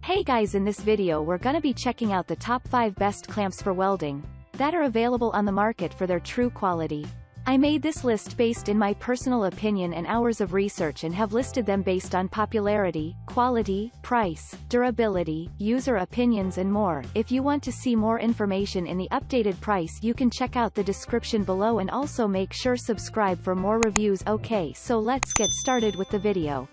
Hey guys, in this video we're gonna be checking out the top 5 best clamps for welding that are available on the market for their true quality. I made this list based in my personal opinion and hours of research and have listed them based on popularity, quality, price, durability, user opinions and more. If you want to see more information in the updated price, you can check out the description below and also make sure subscribe for more reviews. Okay, so let's get started with the video.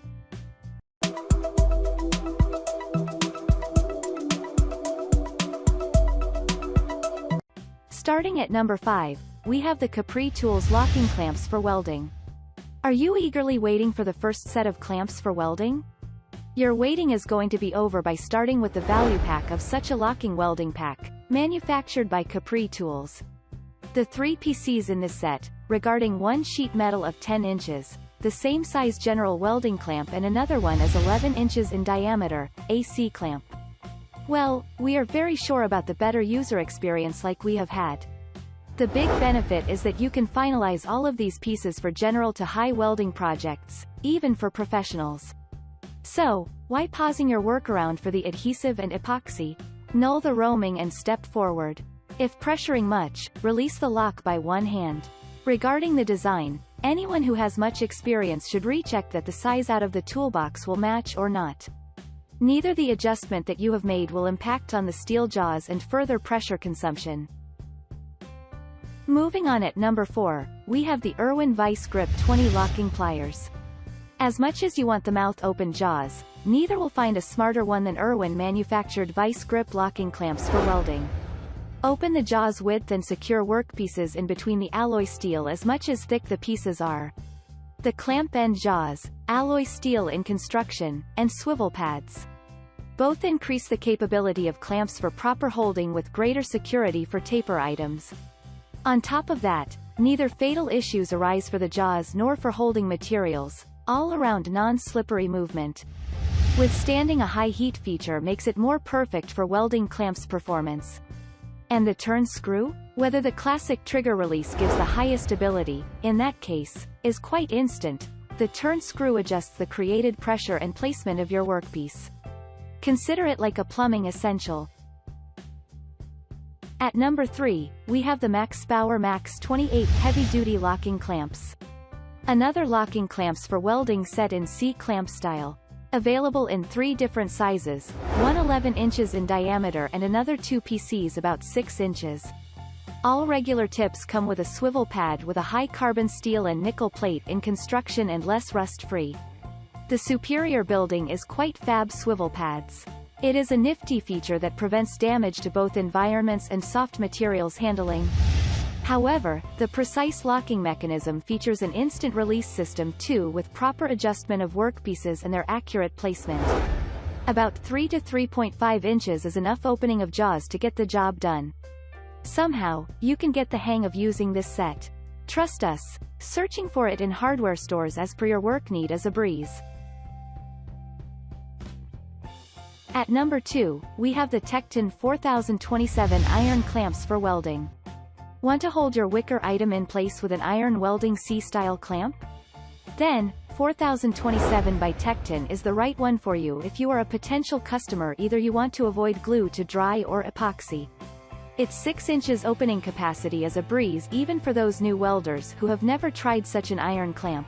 Starting at number 5, we have the Capri Tools locking clamps for welding. Are you eagerly waiting for the first set of clamps for welding? Your waiting is going to be over by starting with the value pack of such a locking welding pack, manufactured by Capri Tools. The 3 PCs in this set, regarding one sheet metal of 10 inches, the same size general welding clamp and another one is 11 inches in diameter, AC clamp. Well, we are very sure about the better user experience like we have had. The big benefit is that you can finalize all of these pieces for general to high welding projects, even for professionals. So, why pausing your workaround for the adhesive and epoxy? Null the roaming and step forward. If pressuring much, release the lock by one hand. Regarding the design, anyone who has much experience should recheck that the size out of the toolbox will match or not. Neither the adjustment that you have made will impact on the steel jaws and further pressure consumption. Moving on, at number 4, we have the Irwin Vice-Grip 20 locking pliers. As much as you want the mouth-open jaws, neither will find a smarter one than Irwin manufactured Vice-Grip locking clamps for welding. Open the jaws width and secure workpieces in between the alloy steel as much as thick the pieces are. The clamp end jaws, alloy steel in construction, and swivel pads. Both increase the capability of clamps for proper holding with greater security for taper items. On top of that, neither fatal issues arise for the jaws nor for holding materials, all-around non-slippery movement. Withstanding a high heat feature makes it more perfect for welding clamps performance. And the turn screw? Whether the classic trigger release gives the highest ability, in that case, is quite instant, the turn screw adjusts the created pressure and placement of your workpiece. Consider it like a plumbing essential. At number 3, we have the Maxpower Max 28 heavy-duty locking clamps. Another locking clamps for welding set in C-clamp style. Available in 3 different sizes, one 11 inches in diameter and another 2 PCs about 6 inches. All regular tips come with a swivel pad with a high carbon steel and nickel plate in construction and less rust-free. The superior building is quite fab swivel pads. It is a nifty feature that prevents damage to both environments and soft materials handling. However, the precise locking mechanism features an instant release system too, with proper adjustment of workpieces and their accurate placement. About 3 to 3.5 inches is enough opening of jaws to get the job done. Somehow, you can get the hang of using this set. Trust us, searching for it in hardware stores as per your work need is a breeze. At number 2, we have the Tekton 4027 iron clamps for welding. Want to hold your wicker item in place with an iron welding C-style clamp? Then, 4027 by Tekton is the right one for you if you are a potential customer. Either you want to avoid glue to dry or epoxy. Its 6 inches opening capacity is a breeze even for those new welders who have never tried such an iron clamp.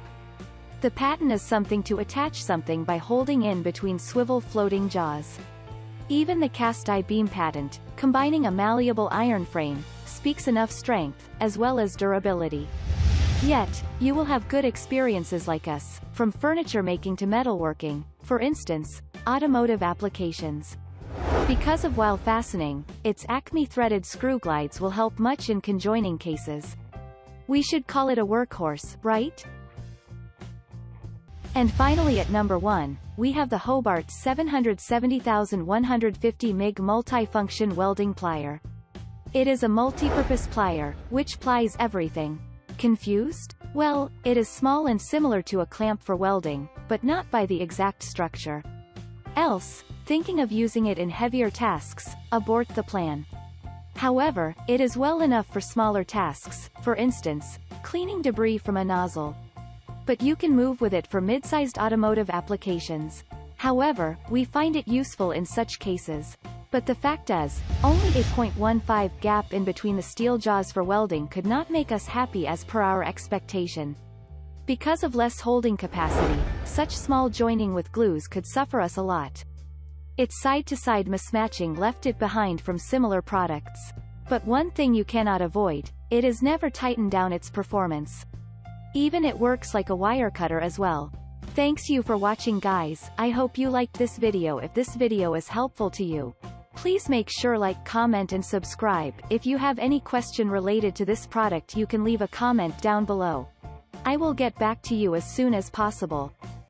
The pattern is something to attach something by holding in between swivel floating jaws. Even the cast I-beam patent, combining a malleable iron frame, speaks enough strength, as well as durability. Yet, you will have good experiences like us, from furniture making to metalworking, for instance, automotive applications. Because of while fastening, its Acme threaded screw glides will help much in conjoining cases. We should call it a workhorse, right? And finally, at number 1, we have the Hobart 770150 MIG multifunction welding plier. It is a multi-purpose plier, which plies everything. Confused? Well, it is small and similar to a clamp for welding, but not by the exact structure. Else, thinking of using it in heavier tasks, abort the plan. However, it is well enough for smaller tasks, for instance, cleaning debris from a nozzle. But you can move with it for mid-sized automotive applications. However, we find it useful in such cases. But the fact is, only a 0.15 gap in between the steel jaws for welding could not make us happy as per our expectation. Because of less holding capacity, such small joining with glues could suffer us a lot. Its side-to-side mismatching left it behind from similar products. But one thing you cannot avoid, it is never tightened down its performance. Even it works like a wire cutter as well. Thanks you for watching guys, I hope you liked this video. If this video is helpful to you, please make sure like, comment and subscribe. If you have any question related to this product you can leave a comment down below. I will get back to you as soon as possible.